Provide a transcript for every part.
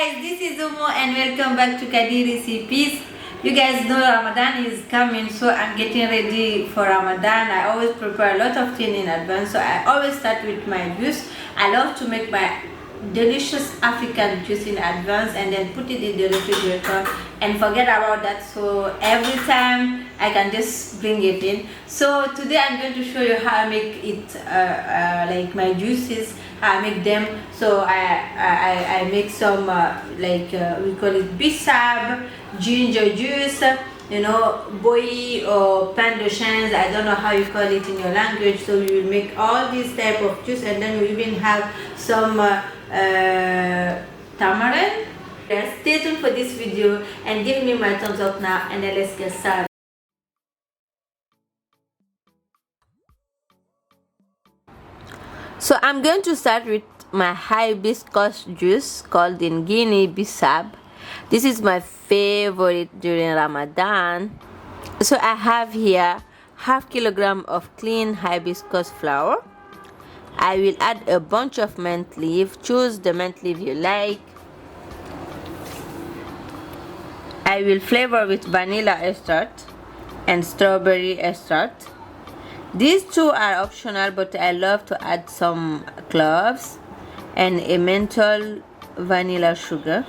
guys, this is Umo and welcome back to Kadi Recipes. You guys know Ramadan is coming, so I'm getting ready for Ramadan. I always prepare a lot of things in advance, so I always start with my juice. I love to make my delicious African juice in advance and then put it in the refrigerator and forget about that, so every time I can just bring it in. So today I'm going to show you how I make it, like my juices, how I make them. So I make some we call it Bissap, ginger juice, boy or pain de chance, I don't know how you call it in your language. So you will make all these type of juice, and then we even have some tamarind. Stay tuned for this video and give me my thumbs up now, and then let's get started. So I'm going to start with my hibiscus juice called in Guinea Bissap. This is my favorite during Ramadan. So I have here half kilogram of clean hibiscus flower. I will add a bunch of mint leaf. Choose the mint leaf you like. I will flavor with vanilla extract and strawberry extract. These two are optional, but I love to add some cloves and a menthol vanilla sugar.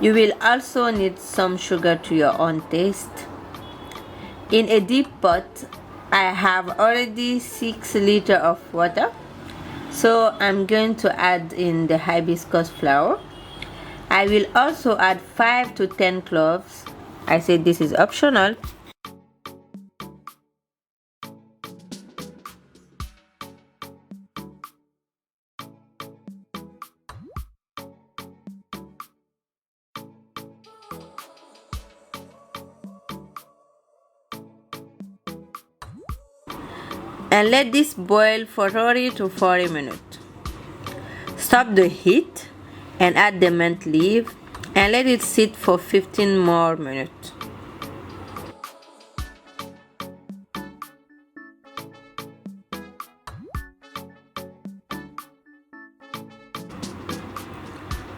You will also need some sugar to your own taste. In a deep pot, I have already 6 liters of water. So I'm going to add in the hibiscus flower. I will also add 5 to 10 cloves. I said this is optional. And let this boil for 30 to 40 minutes. Stop the heat and add the mint leaf and let it sit for 15 more minutes.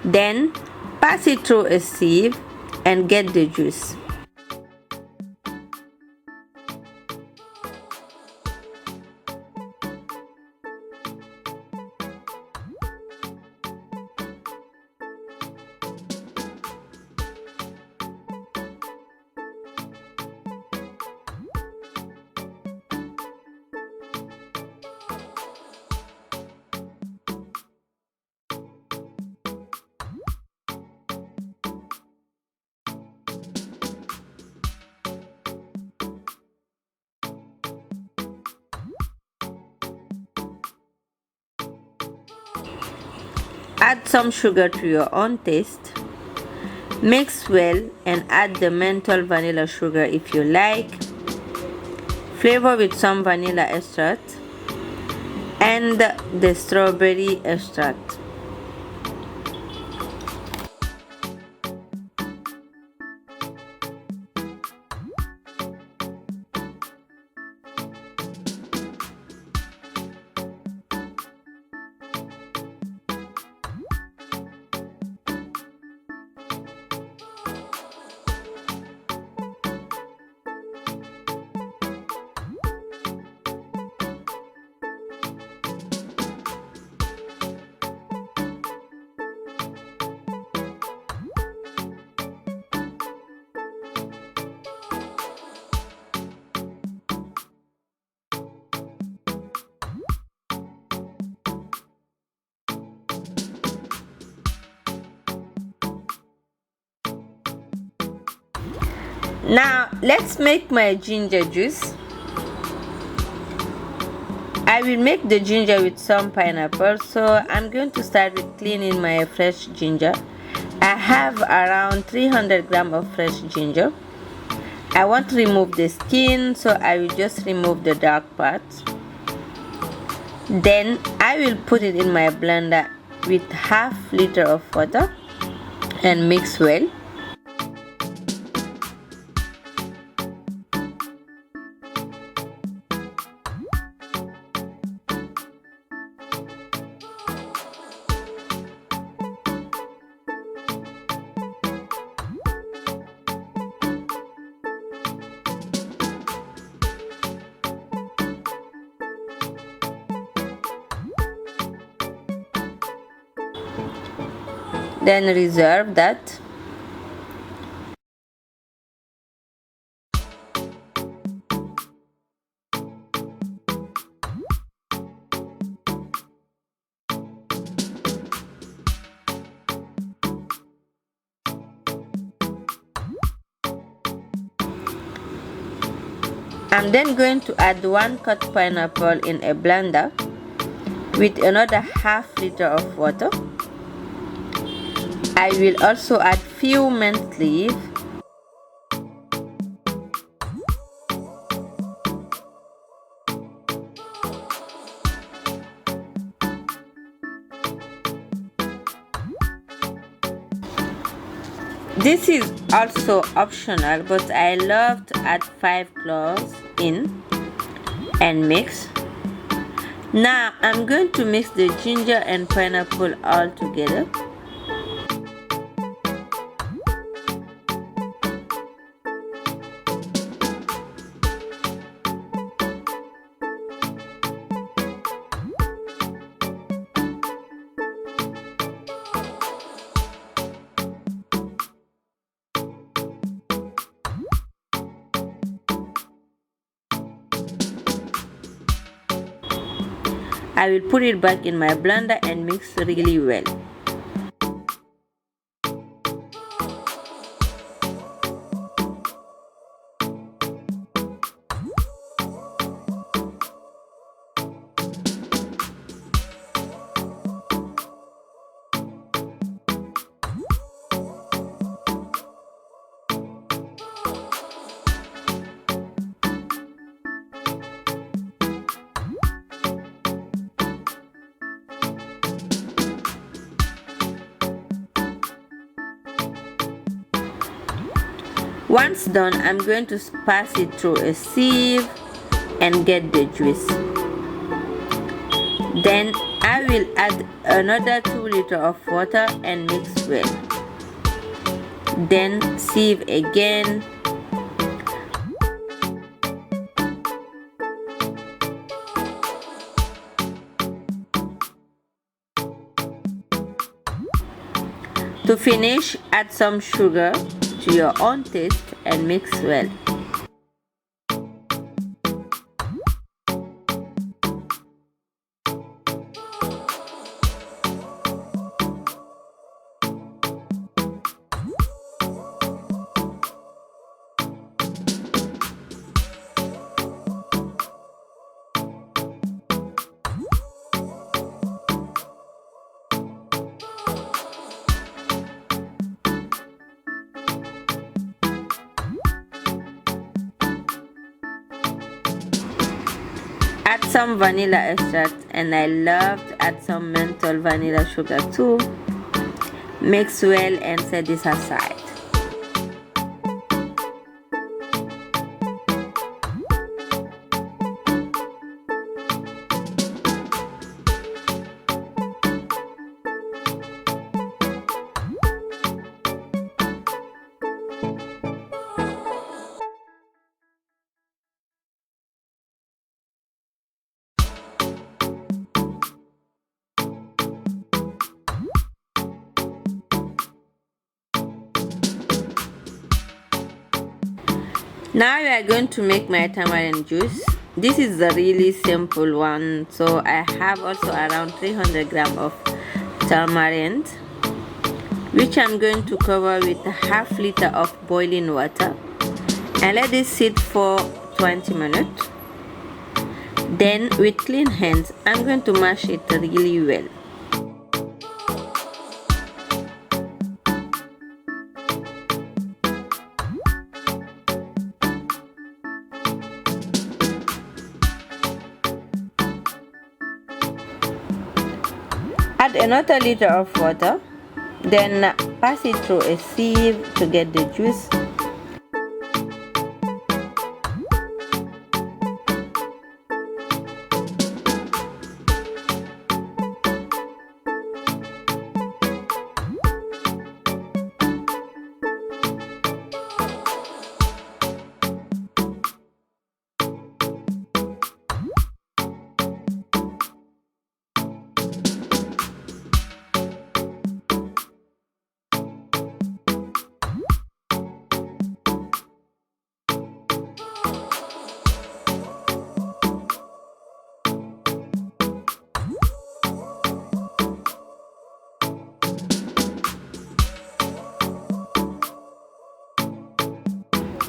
Then pass it through a sieve and get the juice. Add some sugar to your own taste. Mix well and add the menthol vanilla sugar if you like. Flavor with some vanilla extract and the strawberry extract. Now let's make my ginger juice. I will make the ginger with some pineapple, so I'm going to start with cleaning my fresh ginger. I have around 300 grams of fresh ginger. I want to remove the skin, so I will just remove the dark part. Then I will put it in my blender with half liter of water and mix well. then reserve that. I'm then going to add 1 cut pineapple in a blender with another half liter of water. I will also add few mint leaves, this is also optional, but I love to add 5 cloves in and mix. Now I'm going to mix the ginger and pineapple all together. I will put it back in my blender and mix really well. Once done, I'm going to pass it through a sieve and get the juice. Then I will add another 2 liters of water and mix well. Then sieve again. To finish, add some sugar to your own taste and mix well. Add some vanilla extract, and I love to add some menthol vanilla sugar too. Mix well and set this aside. Now we are going to make my tamarind juice. This is a really simple one. So I have also around 300 grams of tamarind, which I'm going to cover with a half liter of boiling water and let this sit for 20 minutes. Then with clean hands, I'm going to mash it really well. Add another liter of water, then pass it through a sieve to get the juice.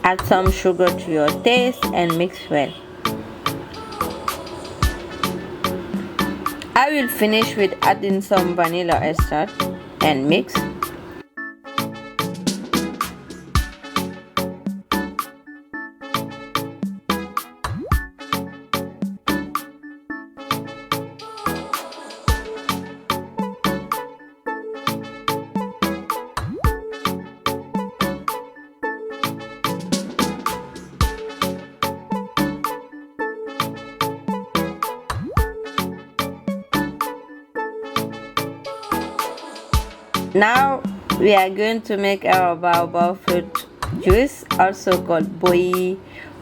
Add some sugar to your taste and mix well. I will finish with adding some vanilla extract and mix. Now we are going to make our baobab fruit juice, also called boi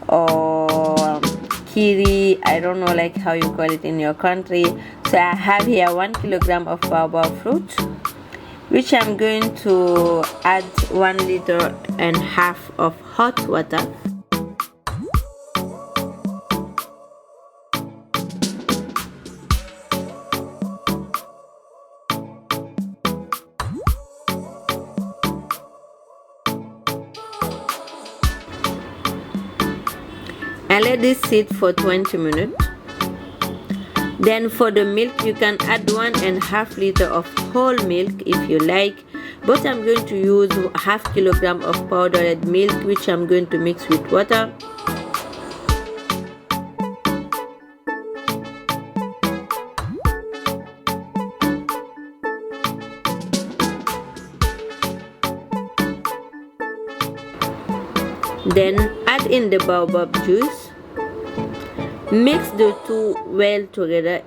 or kiri. I don't know like how you call it in your country. So I have here 1 kilogram of baobab fruit, which I'm going to add 1.5 liters of hot water. And let this sit for 20 minutes. Then for the milk, you can add 1.5 liters of whole milk if you like, but I'm going to use 0.5 kilogram of powdered milk, which I'm going to mix with water. Then add in the baobab juice. Mix the two well together.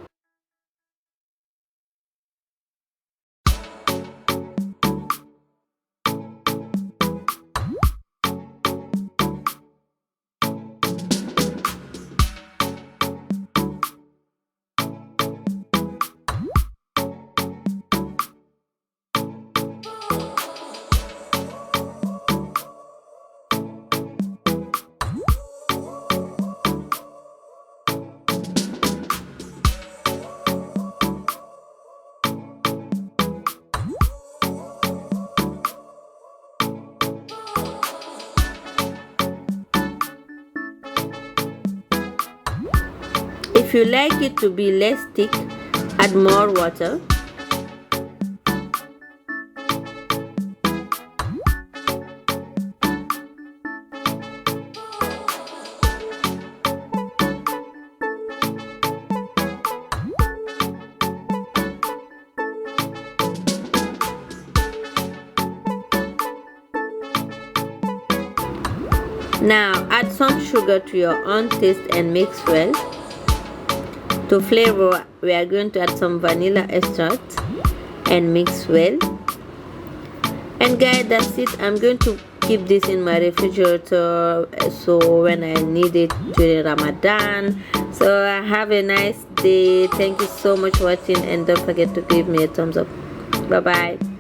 If you like it to be less thick, add more water. Now add some sugar to your own taste and mix well. To flavor, we are going to add some vanilla extract and mix well. And guys, that's it. I'm going to keep this in my refrigerator so when I need it during Ramadan. So have a nice day. Thank you so much for watching, and don't forget to give me a thumbs up. Bye bye.